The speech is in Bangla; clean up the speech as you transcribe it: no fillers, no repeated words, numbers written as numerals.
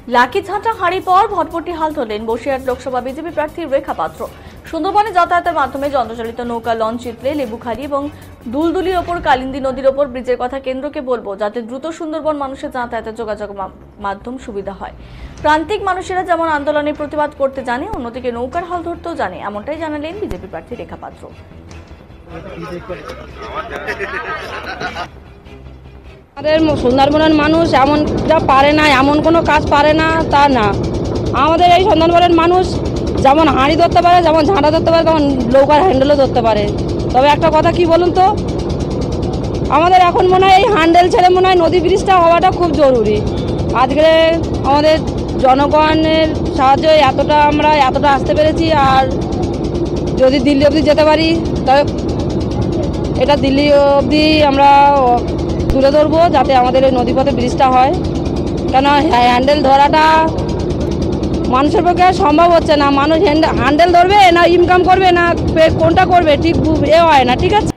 লাঠিঝাঁটা হাঁড়ির পর ভটভটি হাল তোলেন বসিরহাট লোকসভা বিজেপি প্রার্থী রেখা পাত্র। সুন্দরবনে যাতায়াতের মাধ্যমে যন্ত্রচালিত নৌকা লঞ্চ চিত্রে লেবুখালী এবং দুলদুলির ওপর কালিন্দী নদীর ওপর ব্রিজের কথা কেন্দ্রকে বলবো, যাতে দ্রুত সুন্দরবন মানুষের যাতায়াতের যোগাযোগ মাধ্যম সুবিধা হয়। প্রান্তিক মানুষেরা যেমন আন্দোলনের প্রতিবাদ করতে জানে, অন্যদিকে নৌকার হাল ধরতেও জানে, এমনটাই জানালেন বিজেপি প্রার্থী রেখা পাত্র। আমাদের সুন্দরবনের মানুষ এমন যা পারে না, এমন কোনো কাজ পারে না তা না। আমাদের এই সুন্দরবনের মানুষ যেমন হাঁড়ি ধরতে পারে, যেমন ঝাঁটা ধরতে পারে, তেমন নৌকার হ্যান্ডেলও ধরতে পারে। তবে একটা কথা কি বলুন তো, আমাদের এখন মনে হয় এই হ্যান্ডেল ছেড়ে মনে হয় নদী ব্রিজটা হওয়াটা খুব জরুরি। আজকে আমাদের জনগণের সাহায্যে আমরা এতটা আসতে পেরেছি। আর যদি দিল্লি অবধি যেতে পারি, তবে এটা দিল্লি অবধি আমরা তুলে ধরবো, যাতে আমাদের এই নদীপথে ব্রিজটা হয়। কেন হ্যান্ডেল ধরাটা মানুষের পক্ষে সম্ভব হচ্ছে না। মানুষ হ্যান্ডেল ধরবে না ইনকাম করবে না কোনটা করবে, ঠিক এ হয় না। ঠিক আছে।